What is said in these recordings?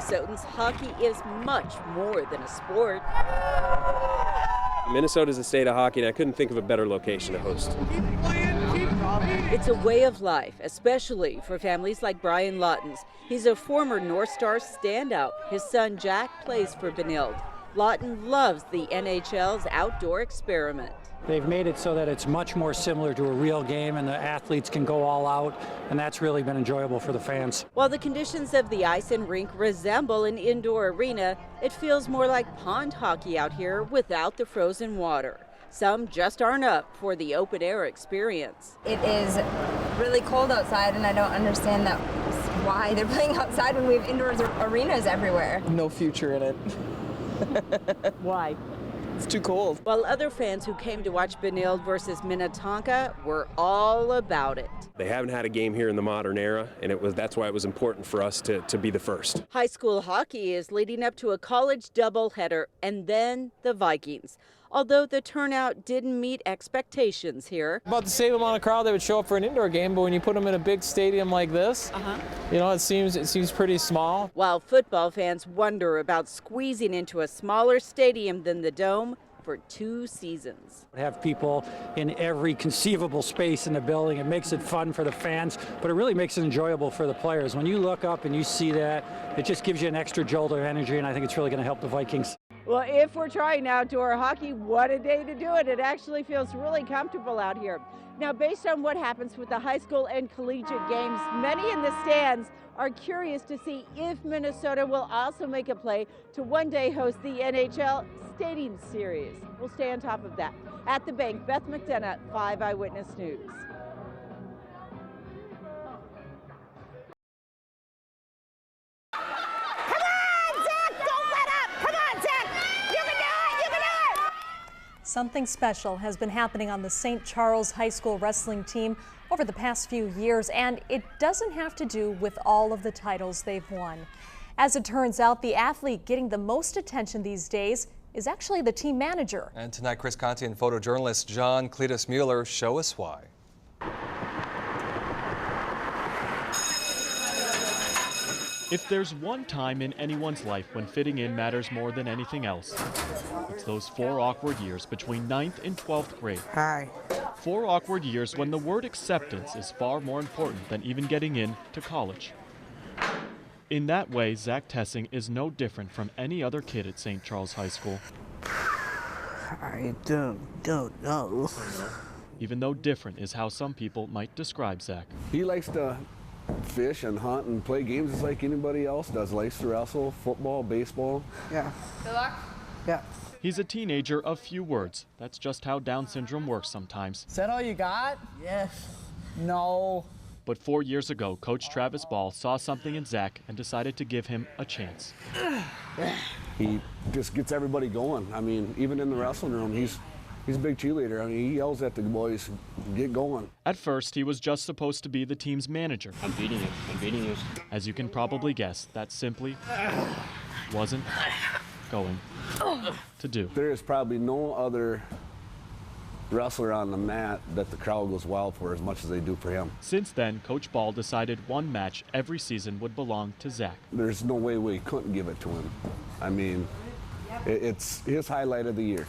Minnesotans, hockey is much more than a sport. Minnesota is a state of hockey, and I couldn't think of a better location to host. It's a way of life, especially for families like Brian Lawton's. He's a former North Star standout. His son Jack plays for Benilde. Lawton loves the NHL's outdoor experiment. They've made it so that it's much more similar to a real game and the athletes can go all out, and that's really been enjoyable for the fans. While the conditions of the ice and rink resemble an indoor arena, it feels more like pond hockey out here without the frozen water. Some just aren't up for the open air experience. It is really cold outside, and I don't understand that why they're playing outside when we have indoor arenas everywhere. No future in it. Why? It's too cold. While other fans who came to watch Benilde versus Minnetonka were all about it. They haven't had a game here in the modern era, and that's why it was important for us to be the first. High school hockey is leading up to a college doubleheader and then the Vikings. Although the turnout didn't meet expectations here. About the same amount of crowd that would show up for an indoor game, but when you put them in a big stadium like this, you know, it seems pretty small. While football fans wonder about squeezing into a smaller stadium than the Dome for 2 seasons. Have people in every conceivable space in the building. It makes it fun for the fans, but it really makes it enjoyable for the players. When you look up and you see that, it just gives you an extra jolt of energy, and I think it's really going to help the Vikings. Well, if we're trying outdoor hockey, what a day to do it. It actually feels really comfortable out here. Now, based on what happens with the high school and collegiate games, many in the stands are curious to see if Minnesota will also make a play to one day host the NHL Stadium Series. We'll stay on top of that. At the bank, Beth McDonough, 5 Eyewitness News. Something special has been happening on the St. Charles High School wrestling team over the past few years, and it doesn't have to do with all of the titles they've won. As it turns out, the athlete getting the most attention these days is actually the team manager. And tonight, Chris Conti and photojournalist John Cletus Mueller show us why. If there's one time in anyone's life when fitting in matters more than anything else, it's those 4 awkward years between 9th and 12th grade. Hi. 4 awkward years when the word acceptance is far more important than even getting in to college. In that way, Zach Tessing is no different from any other kid at St. Charles High School. I don't know. Even though different is how some people might describe Zach. He likes to fish and hunt and play games just like anybody else does. Likes to wrestle, football, baseball. Yeah. Good luck. Yeah. He's a teenager of few words. That's just how Down syndrome works sometimes. Is that all you got? Yes. No. But 4 years ago, Coach Travis Ball saw something in Zach and decided to give him a chance. He just gets everybody going. I mean, even in the wrestling room, he's a big cheerleader. I mean, he yells at the boys, get going. At first, he was just supposed to be the team's manager. I'm beating you. As you can probably guess, that simply wasn't going to do. There is probably no other wrestler on the mat that the crowd goes wild for as much as they do for him. Since then, Coach Ball decided one match every season would belong to Zach. There's no way we couldn't give it to him. I mean, it's his highlight of the year.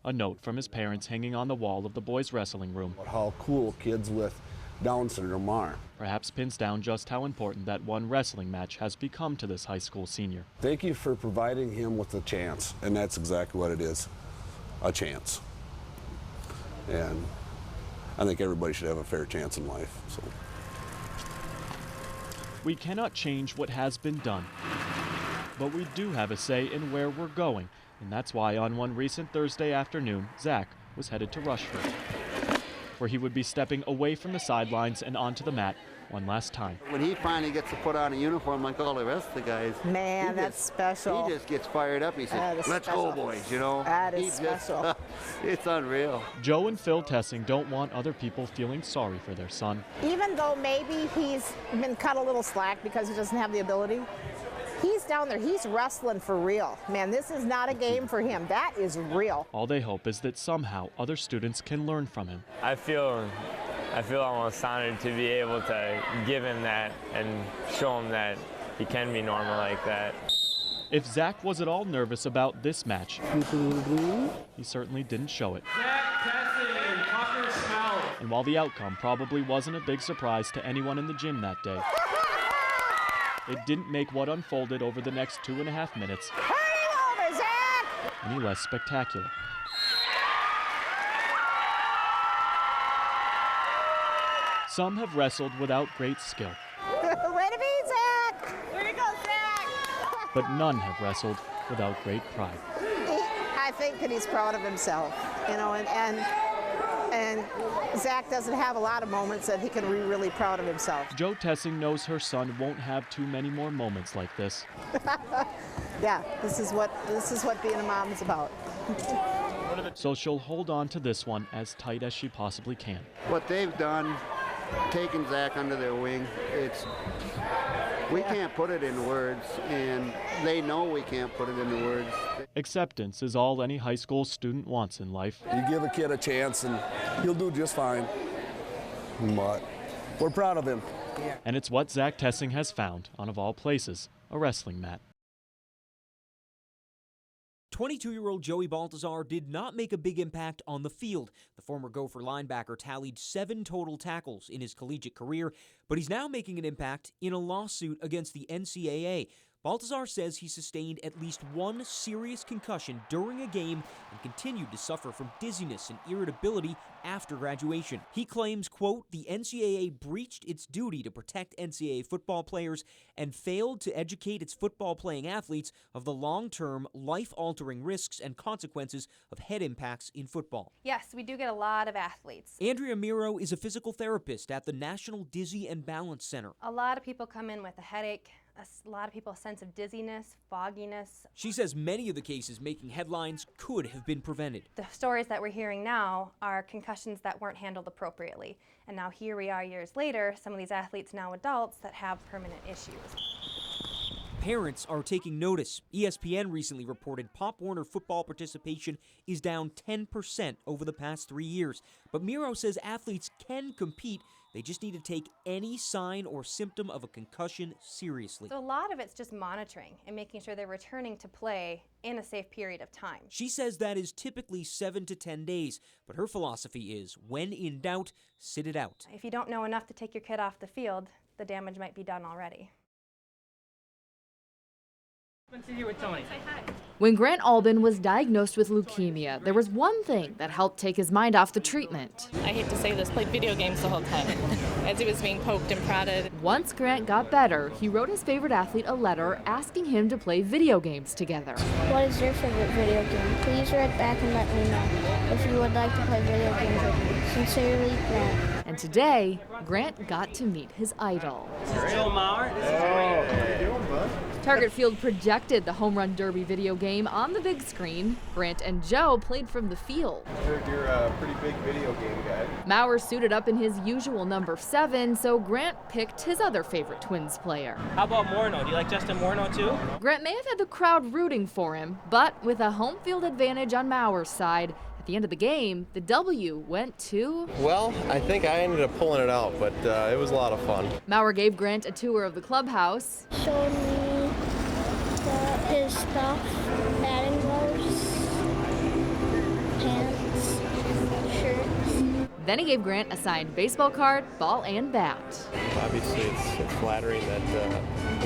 A note from his parents hanging on the wall of the boys' wrestling room. How cool kids with Down syndrome are. Perhaps pins down just how important that one wrestling match has become to this high school senior. Thank you for providing him with a chance, and that's exactly what it is, a chance. And I think everybody should have a fair chance in life. So. We cannot change what has been done, but we do have a say in where we're going, and that's why on one recent Thursday afternoon, Zach was headed to Rushford, where he would be stepping away from the sidelines and onto the mat one last time. When he finally gets to put on a uniform like all the rest of the guys, man, that's special. He just gets fired up. He says, "Let's go, boys!" You know, that is special. It's unreal. Joe and Phil Tessing don't want other people feeling sorry for their son. Even though maybe he's been cut a little slack because he doesn't have the ability, he's down there. He's wrestling for real. Man, this is not a game for him. That is real. All they hope is that somehow other students can learn from him. I feel almost honored to be able to give him that and show him that he can be normal like that. If Zach was at all nervous about this match, he certainly didn't show it. And while the outcome probably wasn't a big surprise to anyone in the gym that day, it didn't make what unfolded over the next 2.5 minutes any less spectacular. Some have wrestled without great skill. Way to be, Zach! Way to go, Zach! But none have wrestled without great pride. I think that he's proud of himself, you know, and Zach doesn't have a lot of moments that he can be really proud of himself. Joe Tessing knows her son won't have too many more moments like this. Yeah, this is what being a mom is about. So she'll hold on to this one as tight as she possibly can. What they've done, taking Zach under their wing, we can't put it into words, and they know we can't put it into words. Acceptance is all any high school student wants in life. You give a kid a chance and he'll do just fine. But we're proud of him. And it's what Zach Tessing has found on, of all places, a wrestling mat. 22-year-old Joey Baltazar did not make a big impact on the field. The former Gopher linebacker tallied 7 total tackles in his collegiate career, but he's now making an impact in a lawsuit against the NCAA. Baltazar says he sustained at least 1 serious concussion during a game and continued to suffer from dizziness and irritability after graduation. He claims, quote, the NCAA breached its duty to protect NCAA football players and failed to educate its football-playing athletes of the long-term, life-altering risks and consequences of head impacts in football. Yes, we do get a lot of athletes. Andrea Miro is a physical therapist at the National Dizzy and Balance Center. A lot of people come in with a headache, a lot of people a sense of dizziness, fogginess. She says many of the cases making headlines could have been prevented. The stories that we're hearing now are concussions that weren't handled appropriately. And now here we are years later, some of these athletes now adults that have permanent issues. Parents are taking notice. ESPN recently reported Pop Warner football participation is down 10% over the past 3 years. But Miro says athletes can compete. They just need to take any sign or symptom of a concussion seriously. So a lot of it's just monitoring and making sure they're returning to play in a safe period of time. She says that is typically 7 to 10 days, but her philosophy is, when in doubt, sit it out. If you don't know enough to take your kid off the field, the damage might be done already. When Grant Alban was diagnosed with leukemia, there was one thing that helped take his mind off the treatment. I hate to say this, played video games the whole time as he was being poked and prodded. Once Grant got better, he wrote his favorite athlete a letter asking him to play video games together. What is your favorite video game? Please write back and let me know if you would like to play video games with me. Sincerely, Grant. And today, Grant got to meet his idol. Joe Mueller, this is great. How you doing, bud? Target Field projected the Home Run Derby video game on the big screen. Grant and Joe played from the field. I heard you're a pretty big video game guy. Maurer suited up in his usual number 7, so Grant picked his other favorite Twins player. How about Morneau? Do you like Justin Morneau too? Grant may have had the crowd rooting for him, but with a home field advantage on Maurer's side, at the end of the game, the W went to... Well, I think I ended up pulling it out, but it was a lot of fun. Maurer gave Grant a tour of the clubhouse. Showed me his stuff, batting gloves, pants, shirts. Then he gave Grant a signed baseball card, ball, and bat. Obviously, it's flattering that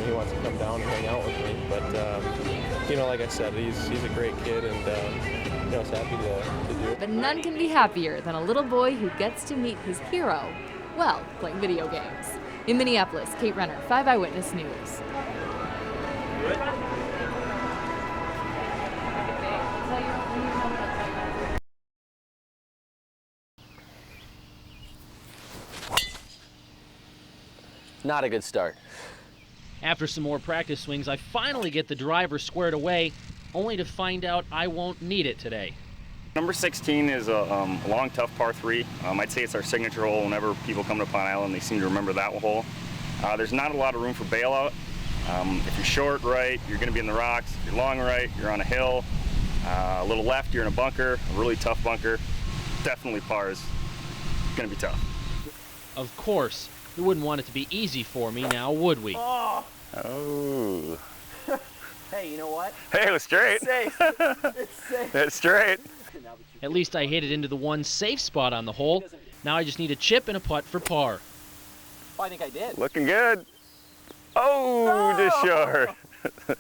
he wants to come down and hang out with me, but, you know, like I said, he's a great kid, and I was happy to do it. But none can be happier than a little boy who gets to meet his hero, well, playing video games. In Minneapolis, Kate Renner, 5 Eyewitness News. Not a good start. After some more practice swings, I finally get the driver squared away, only to find out I won't need it today. Number 16 is a long, tough par 3. I'd say it's our signature hole. Whenever people come to Pine Island, they seem to remember that hole. There's not a lot of room for bailout. If you're short right, you're going to be in the rocks. If you're long right, you're on a hill. A little left, you're in a bunker, a really tough bunker. Definitely pars. Going to be tough. Of course, we wouldn't want it to be easy for me now, would we? Oh. Hey, you know what? Hey, it was straight. It's safe. It's safe. It's straight. At least I hit it into the one safe spot on the hole. Now I just need a chip and a putt for par. Oh, I think I did. Looking good. Oh, just short.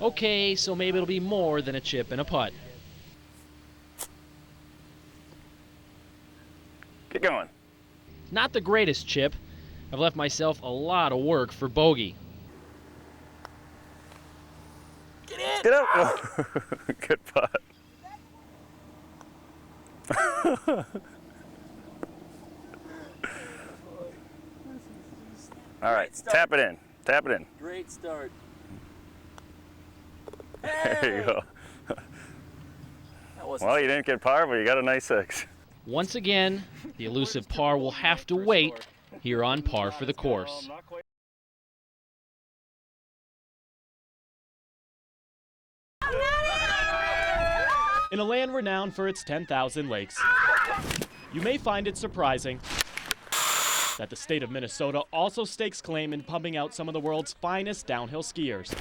Okay, so maybe it'll be more than a chip and a putt. Get going. Not the greatest chip. I've left myself a lot of work for bogey. Get in! Get up! Good putt. All right, tap it in. Tap it in. Great start. There you go. Well, you didn't get par, but you got a nice 6. Once again, the elusive par will have to wait here on Par for the Course. In a land renowned for its 10,000 lakes, you may find it surprising that the state of Minnesota also stakes claim in pumping out some of the world's finest downhill skiers.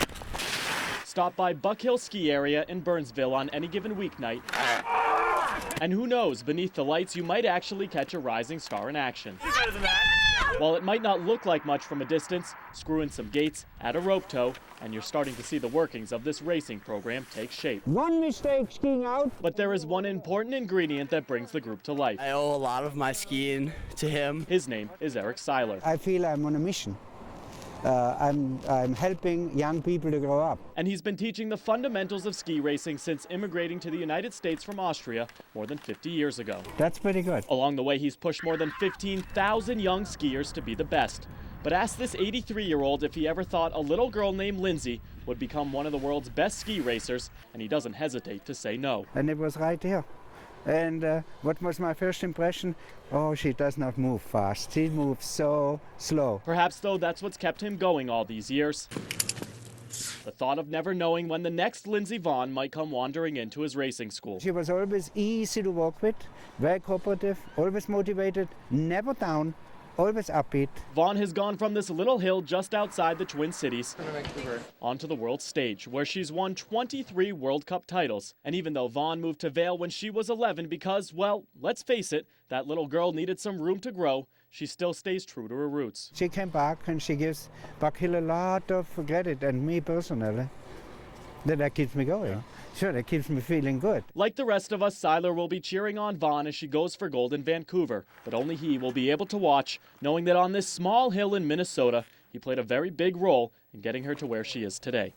Stop by Buck Hill Ski Area in Burnsville on any given weeknight, and who knows, beneath the lights you might actually catch a rising star in action. While it might not look like much from a distance, screw in some gates, add a rope tow, and you're starting to see the workings of this racing program take shape. One mistake skiing out. But there is one important ingredient that brings the group to life. I owe a lot of my skiing to him. His name is Eric Seiler. I feel I'm on a mission. I'm helping young people to grow up. And he's been teaching the fundamentals of ski racing since immigrating to the United States from Austria more than 50 years ago. That's pretty good. Along the way, he's pushed more than 15,000 young skiers to be the best. But ask this 83-year-old if he ever thought a little girl named Lindsay would become one of the world's best ski racers, and he doesn't hesitate to say no. And it was right there. And what was my first impression? Oh, she does not move fast. She moves so slow. Perhaps, though, that's what's kept him going all these years. The thought of never knowing when the next Lindsey Vonn might come wandering into his racing school. She was always easy to work with, very cooperative, always motivated, never down, always upbeat. Vonn has gone from this little hill just outside the Twin Cities onto the world stage, where she's won 23 World Cup titles. And even though Vonn moved to Vail when she was 11 because, well, let's face it, that little girl needed some room to grow, she still stays true to her roots. She came back and she gives Buck Hill a lot of credit, and me personally. That keeps me going. Yeah. Sure, that keeps me feeling good. Like the rest of us, Seiler will be cheering on Vonn as she goes for gold in Vancouver, but only he will be able to watch, knowing that on this small hill in Minnesota, he played a very big role in getting her to where she is today.